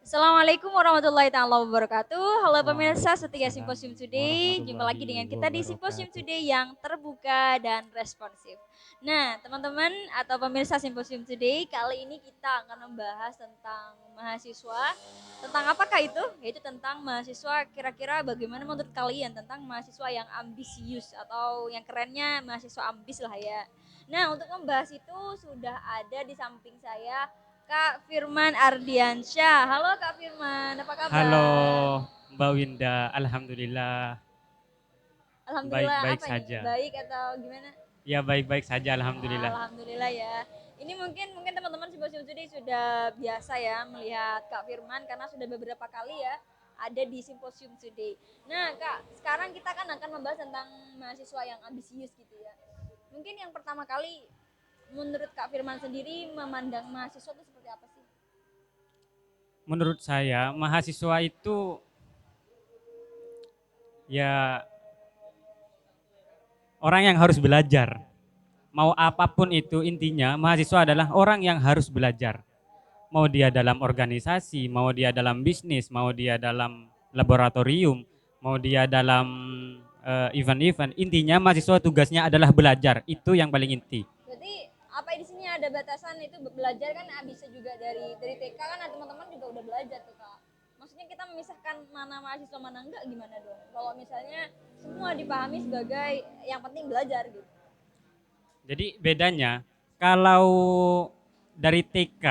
Assalamualaikum warahmatullahi taala wabarakatuh. Halo pemirsa setia Simposium Waalaikumsalam Today. Jumpa lagi warahmatullahi dengan kita di Simposium wabarakatuh. Today yang terbuka dan responsif. Nah, teman-teman atau pemirsa Simposium Today, kali ini kita akan membahas tentang mahasiswa. Tentang apakah itu? Yaitu tentang mahasiswa, kira-kira bagaimana menurut kalian tentang mahasiswa yang ambisius atau yang kerennya mahasiswa ambis lah ya. Nah, untuk membahas itu sudah ada di samping saya Kak Firman Ardiansyah. Halo Kak Firman, apa Halo kabar? Mbak Winda, alhamdulillah Alhamdulillah baik-baik apa nih? saja. Baik atau gimana? Ya baik-baik saja alhamdulillah. Alhamdulillah ya. Ini mungkin teman-teman Simposium Today sudah biasa ya melihat Kak Firman karena sudah beberapa kali ya ada di Simposium Today. Nah Kak, sekarang kita kan akan membahas tentang mahasiswa yang ambisius gitu ya. Mungkin yang pertama kali menurut Kak Firman sendiri memandang mahasiswa itu seperti apa sih? Menurut saya mahasiswa itu ya orang yang harus belajar. Mau apapun itu intinya mahasiswa adalah orang yang harus belajar. Mau dia dalam organisasi, mau dia dalam bisnis, mau dia dalam laboratorium, mau dia dalam event-event, intinya mahasiswa tugasnya adalah belajar. Itu yang paling inti. Berarti apa di sini ada batasan itu belajar kan bisa juga dari TK kan teman-teman juga udah belajar tuh Kak. Maksudnya kita memisahkan mana mahasiswa mana enggak gimana dong? Kalau misalnya semua dipahami sebagai yang penting belajar gitu. Jadi bedanya kalau dari TK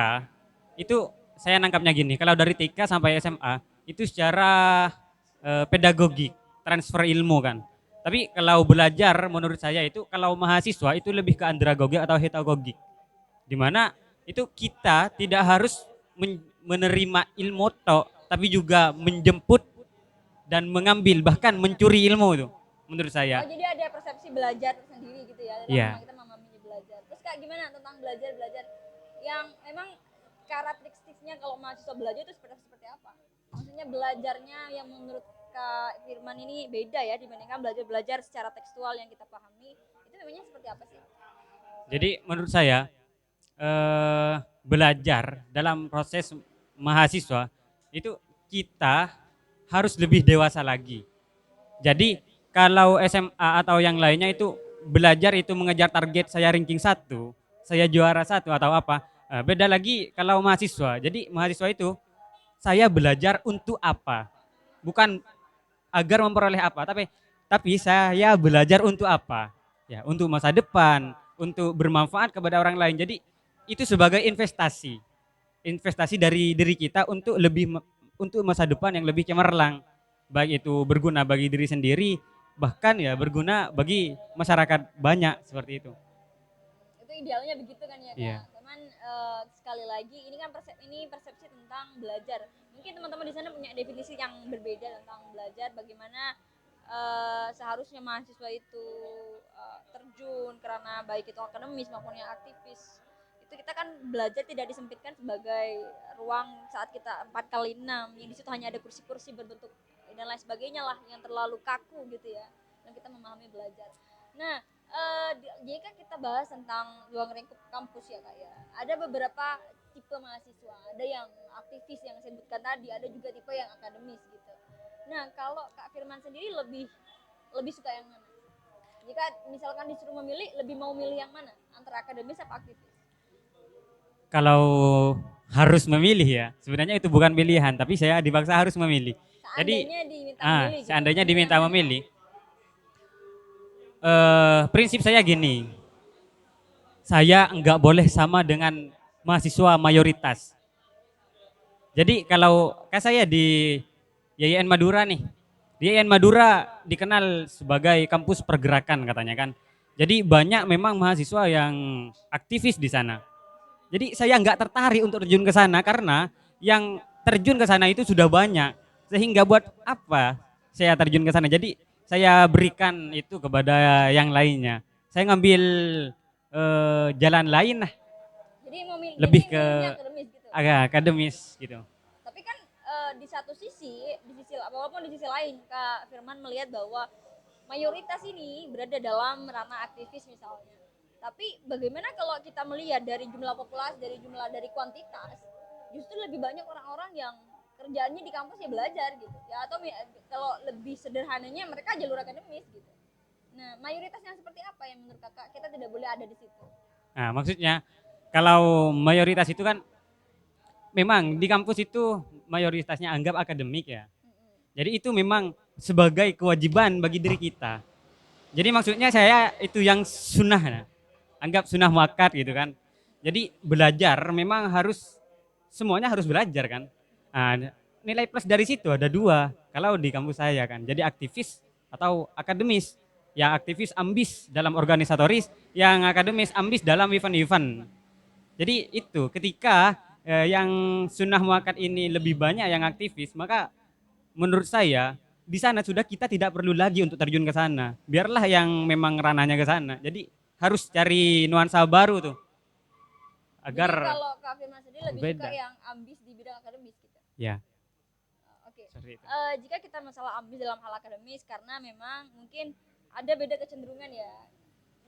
itu saya nangkapnya gini, kalau dari TK sampai SMA itu secara pedagogik, transfer ilmu kan. Tapi kalau belajar menurut saya itu kalau mahasiswa itu lebih ke andragogik atau hedagogik. Di mana itu kita tidak harus menerima ilmu tok, tapi juga menjemput dan mengambil bahkan mencuri ilmu itu menurut Oh saya. jadi ada persepsi belajar tersendiri gitu ya dalam Iya. memang kita memahami belajar. Terus Kak gimana tentang belajar yang memang karakteristiknya kalau mahasiswa belajar itu seperti apa? Maksudnya belajarnya yang menurut Kak Firman ini beda ya dibandingkan belajar secara tekstual yang kita pahami. Itu memangnya seperti apa sih? Jadi menurut saya belajar dalam proses mahasiswa itu kita harus lebih dewasa lagi. Jadi kalau SMA atau yang lainnya itu belajar itu mengejar target saya ranking satu, saya juara satu atau apa. Beda lagi kalau mahasiswa. Jadi mahasiswa itu saya belajar untuk apa? Bukan agar memperoleh apa, tapi saya belajar untuk apa? Ya, untuk masa depan, untuk bermanfaat kepada orang lain. Jadi itu sebagai investasi. Investasi dari diri kita untuk untuk masa depan yang lebih cemerlang. Baik itu berguna bagi diri sendiri, bahkan ya berguna bagi masyarakat banyak seperti itu. Itu idealnya begitu kan ya Iya. Kak. Cuman sekali lagi ini kan persepsi tentang belajar. Mungkin teman-teman di sana punya definisi yang berbeda tentang belajar bagaimana seharusnya mahasiswa itu terjun karena baik itu akademis maupun yang aktivis. Itu kita kan belajar tidak disempitkan sebagai ruang saat kita 4x6 yang di situ hanya ada kursi-kursi berbentuk dan lain sebagainya lah yang terlalu kaku gitu ya. Dan kita memahami belajar. Nah, jika kita bahas tentang ruang lingkup kampus ya kak ya, ada beberapa tipe mahasiswa, ada yang aktivis yang saya sebutkan tadi, ada juga tipe yang akademis gitu. Nah kalau Kak Firman sendiri lebih lebih suka yang mana? Jika misalkan disuruh memilih, lebih mau milih yang mana? Antara akademis apa aktivis? Kalau harus memilih ya, sebenarnya itu bukan pilihan, tapi saya dipaksa harus memilih. Jadi Seandainya diminta memilih gitu, seandainya milih yang diminta mana? memilih, prinsip saya gini, saya nggak boleh sama dengan mahasiswa mayoritas. Jadi kalau kayak saya di YIN Madura nih, di YIN Madura dikenal sebagai kampus pergerakan katanya kan. Jadi banyak memang mahasiswa yang aktivis di sana. Jadi saya nggak tertarik untuk terjun ke sana karena yang terjun ke sana itu sudah banyak. Sehingga buat apa saya terjun ke sana? Jadi saya berikan itu kepada yang lainnya. Saya ngambil jalan lain lah, Jadi lebih ke milihnya akademis gitu. agak akademis gitu. Tapi kan di sisi walaupun di sisi lain Kak Firman melihat bahwa mayoritas ini berada dalam ranah aktivis misalnya. Tapi bagaimana kalau kita melihat dari jumlah populasi, dari kuantitas, justru lebih banyak orang-orang yang kerjaannya di kampus ya belajar gitu ya, atau kalau lebih sederhananya mereka jalur akademis gitu. Nah, mayoritasnya seperti apa yang menurut kakak kita tidak boleh ada di situ? Nah, maksudnya kalau mayoritas itu kan memang di kampus itu mayoritasnya anggap akademik ya. Jadi itu memang sebagai kewajiban bagi diri kita. Jadi maksudnya saya itu yang sunnah ya. Anggap sunnah muakkad gitu kan. Jadi belajar memang harus semuanya harus belajar kan. Nah, nilai plus dari situ ada dua kalau di kampus saya kan. Jadi aktivis atau akademis. Yang aktivis ambis dalam organisatoris, yang akademis ambis dalam event-event. Jadi itu ketika yang sunnah muakkad ini lebih banyak yang aktivis, maka menurut saya di sana sudah kita tidak perlu lagi untuk terjun ke sana. Biarlah yang memang ranahnya ke sana. Jadi harus cari nuansa baru tuh Jadi agar kalau Kak Firman sendiri lebih suka beda. yang ambis di bidang akademis gitu. Ya, Oke. seperti itu. Jika kita masalah ambis dalam hal akademis, karena memang mungkin ada beda kecenderungan ya.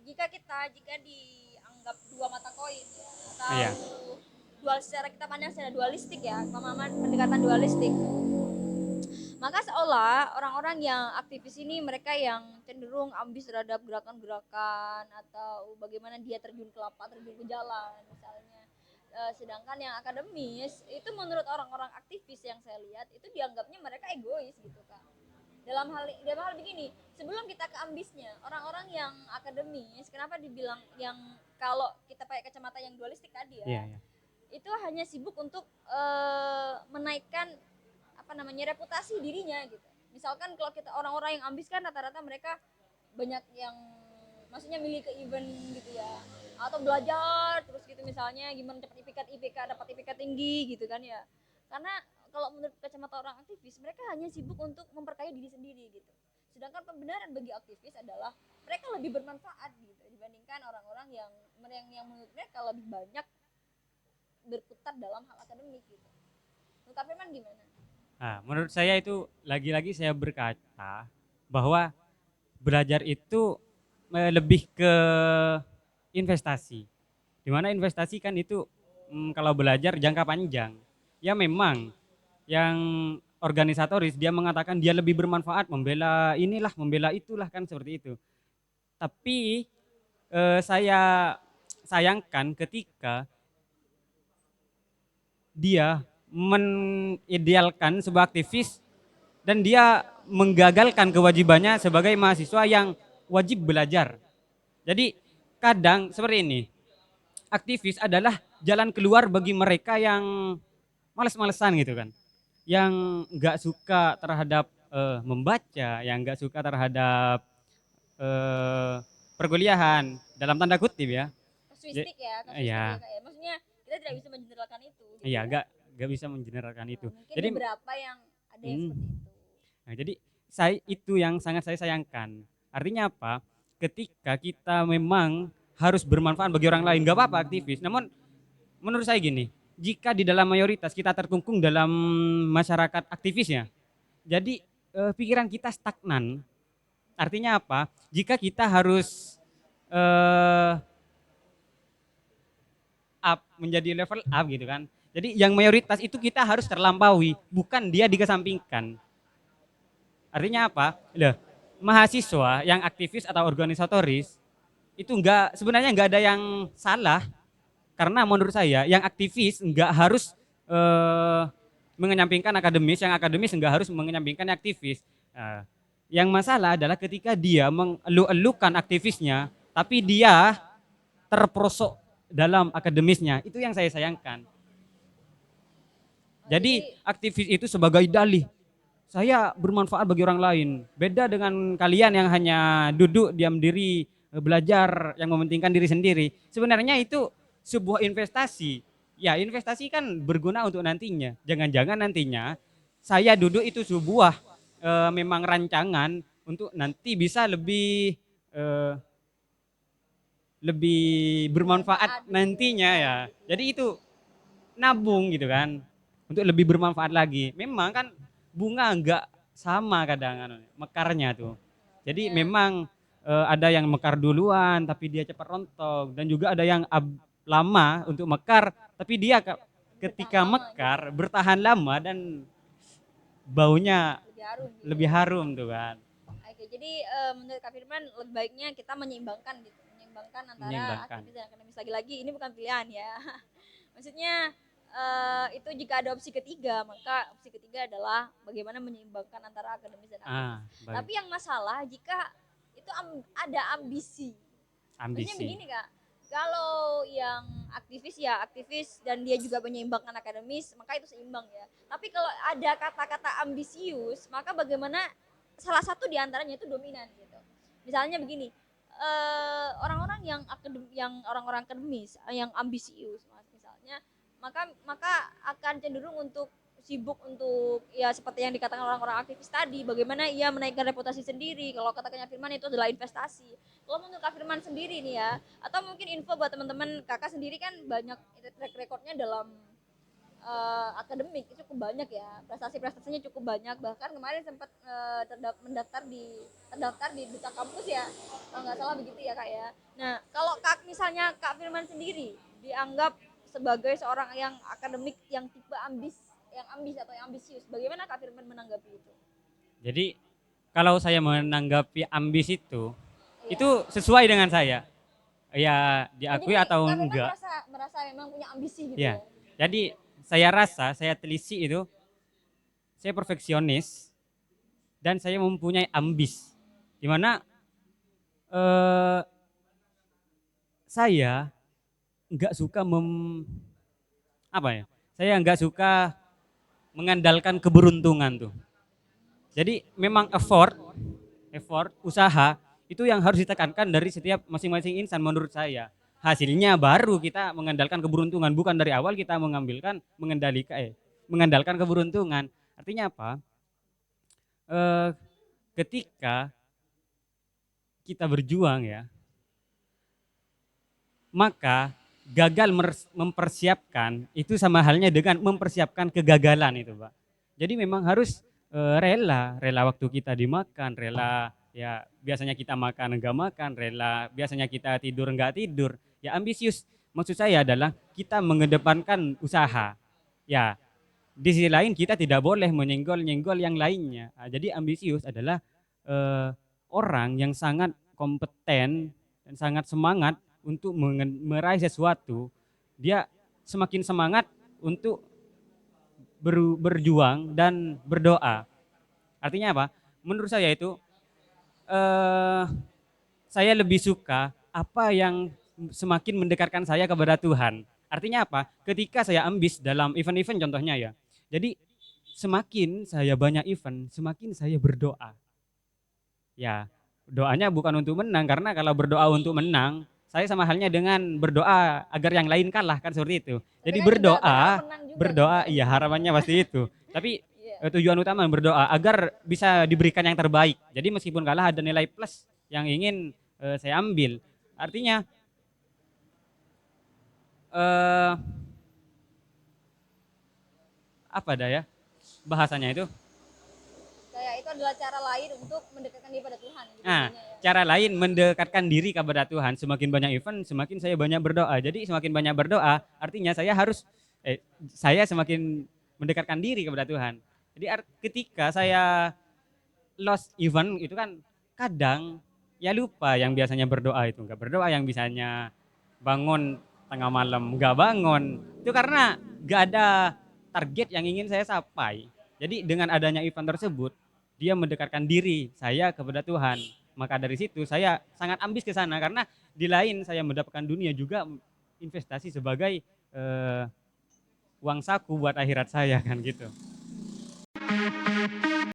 Jika dianggap dua mata koin ya, atau Iya, dual, secara kita pandang secara dualistik ya, pemahaman pendekatan dualistik, maka seolah orang-orang yang aktivis ini mereka yang cenderung ambis terhadap gerakan-gerakan atau bagaimana dia terjun ke lapang, terjun ke jalan misalnya. Sedangkan yang akademis itu menurut orang-orang aktivis yang saya lihat itu dianggapnya mereka egois gitu kan. Dalam hal begini, sebelum kita ke ambisnya, orang-orang yang akademis kenapa dibilang yang, kalau kita pakai kacamata yang dualistik tadi iya, ya, iya. itu hanya sibuk untuk menaikkan apa namanya reputasi dirinya gitu. Misalkan kalau kita orang-orang yang ambis kan rata-rata mereka banyak yang maksudnya milih ke event gitu ya, atau belajar terus gitu, misalnya gimana dapat IPK dapat IPK tinggi gitu kan ya. Karena kalau menurut kacamata orang aktivis mereka hanya sibuk untuk memperkaya diri sendiri gitu. Sedangkan pembenaran bagi aktivis adalah mereka lebih bermanfaat gitu dibandingkan orang-orang yang menurut mereka lebih banyak berkutat dalam hal akademik gitu. Menurut Kak Firman gimana? Nah, menurut saya itu lagi-lagi saya berkata bahwa belajar itu lebih ke investasi. Di mana investasi kan itu kalau belajar jangka panjang. Ya memang yang organisatoris dia mengatakan dia lebih bermanfaat membela inilah, membela itulah kan seperti itu. Tapi saya sayangkan ketika dia menidealkan sebuah aktivis dan dia menggagalkan kewajibannya sebagai mahasiswa yang wajib belajar. Jadi kadang seperti ini, aktivis adalah jalan keluar bagi mereka yang males-malesan gitu kan, yang nggak suka terhadap membaca, yang nggak suka terhadap eh, perkuliahan dalam tanda kutip ya. Kasuistik ya, kasuistik ya Iya, Kak ya. Maksudnya kita tidak bisa menjeneralkan itu gitu iya, ya. nggak bisa mengeneralkan itu. Mungkin Jadi, beberapa yang ada yang hmm, seperti itu. nah, jadi saya itu yang sangat saya sayangkan. Artinya apa? Ketika kita memang harus bermanfaat bagi orang lain, nggak apa-apa aktivis. Namun menurut saya gini, jika di dalam mayoritas kita terkungkung dalam masyarakat aktivisnya, jadi pikiran kita stagnan. Artinya apa? Jika kita harus eh, up menjadi level up gitu kan. Jadi yang mayoritas itu kita harus terlampaui, bukan dia dikesampingkan. Artinya apa? Loh, mahasiswa yang aktivis atau organisatoris itu enggak, sebenarnya enggak ada yang salah, karena menurut saya yang aktivis enggak harus eh, mengenyampingkan akademis, yang akademis enggak harus mengenyampingkan yang aktivis. Nah, yang masalah adalah ketika dia mengeluh-elukan aktivisnya, tapi dia terperosok dalam akademisnya, itu yang saya sayangkan. Oh, Jadi jadi aktivis itu sebagai dalih, saya bermanfaat bagi orang lain. Beda dengan kalian yang hanya duduk diam diri belajar yang mementingkan diri sendiri. Sebenarnya itu sebuah investasi. Ya, investasi kan berguna untuk nantinya. Jangan-jangan nantinya saya duduk itu sebuah memang rancangan untuk nanti bisa eh, lebih bermanfaat bermanfaat gitu ya. nantinya ya. Jadi itu nabung gitu kan untuk lebih bermanfaat lagi. Memang kan bunga enggak sama kadang mekarnya tuh. Jadi Maksudnya memang ada yang mekar duluan tapi dia cepat rontok, dan juga ada yang lama untuk mekar tapi dia Bertahan ketika lama gitu. mekar bertahan lama dan baunya Lebih harum gitu. lebih harum tuh kan. Oke, jadi menurut Kak Firman lebih baiknya kita menyeimbangkan gitu, menyeimbangkan antara Menyeimbangkan. aktivis dan akademis. Lagi-lagi ini bukan pilihan ya. Maksudnya itu jika ada opsi ketiga, maka opsi ketiga adalah bagaimana menyeimbangkan antara akademis dan aktivis. Baik. Tapi yang masalah jika itu ada ambisi. Maksudnya Ambisi. begini Kak, kalau yang aktivis ya aktivis dan dia juga menyeimbangkan akademis, maka itu seimbang ya. Tapi kalau ada kata-kata ambisius, maka bagaimana salah satu di antaranya itu dominan gitu. Misalnya begini, orang-orang yang orang-orang akademis, yang ambisius, misalnya, maka akan cenderung untuk sibuk untuk ya seperti yang dikatakan orang-orang aktivis tadi, bagaimana ia menaikkan reputasi sendiri. Kalau katakannya Firman itu adalah investasi. Kalau menurut Kak Firman sendiri nih ya, atau mungkin info buat teman-teman, kakak sendiri kan banyak track recordnya dalam akademik itu cukup banyak ya, prestasinya cukup banyak, bahkan kemarin sempat terdaftar di duta kampus ya, kalau nggak salah begitu ya Kak ya. Nah kalau Kak misalnya Kak Firman sendiri dianggap sebagai seorang yang akademik yang tipe ambis atau yang ambisius, bagaimana Kak Firman menanggapi itu? Jadi kalau saya menanggapi ambis itu Iya. sesuai dengan saya. Ya Oh, diakui jadi atau Kak Firman enggak. merasa memang punya ambisi gitu Ya. ya? Jadi saya rasa, saya telisik itu, saya perfeksionis dan saya mempunyai ambis. Di mana eh, saya nggak suka apa ya? Saya nggak suka mengandalkan keberuntungan tuh. Jadi memang effort, usaha itu yang harus ditekankan dari setiap masing-masing insan menurut saya. Hasilnya baru kita mengandalkan keberuntungan, bukan dari awal kita mengandalkan keberuntungan. Artinya apa? Eh, ketika kita berjuang ya, maka gagal mempersiapkan itu sama halnya dengan mempersiapkan kegagalan itu, Pak. Jadi memang harus rela waktu kita dimakan, rela ya biasanya kita makan enggak makan, rela biasanya kita tidur enggak tidur. Ya ambisius maksud saya adalah kita mengedepankan usaha. Ya, di sisi lain kita tidak boleh menyenggol-nyenggol yang lainnya. Nah, jadi ambisius adalah eh, orang yang sangat kompeten dan sangat semangat untuk meraih sesuatu. Dia semakin semangat untuk berjuang dan berdoa. Artinya apa? Menurut saya itu eh, saya lebih suka apa yang semakin mendekatkan saya kepada Tuhan. Artinya apa? Ketika saya ambis dalam event-event contohnya ya. Jadi semakin saya banyak event, semakin saya berdoa. Ya, doanya bukan untuk menang, karena kalau berdoa untuk menang, saya sama halnya dengan berdoa agar yang lain kalah kan seperti itu. Tapi Jadi kan juga berharap berdoa, menang juga kan berdoa Kak iya gitu. harapannya pasti itu. Tapi Iya. tujuan utama berdoa agar bisa diberikan yang terbaik. Jadi meskipun kalah ada nilai plus yang ingin saya ambil. Artinya eh apa dah ya bahasanya itu? Kayak itu adalah cara lain untuk mendekatkan diri pada Tuhan gitu Nah, intinya ya. cara lain mendekatkan diri kepada Tuhan, semakin banyak event, semakin saya banyak berdoa. Jadi semakin banyak berdoa, artinya saya semakin mendekatkan diri kepada Tuhan. Jadi ketika saya lost event itu kan kadang ya lupa, yang biasanya berdoa itu enggak berdoa, yang bisanya bangun tengah malam enggak bangun. Itu karena enggak ada target yang ingin saya capai. Jadi dengan adanya event tersebut, dia mendekatkan diri saya kepada Tuhan. Maka dari situ saya sangat ambis ke sana, karena di lain saya mendapatkan dunia juga investasi sebagai uang saku buat akhirat saya kan gitu.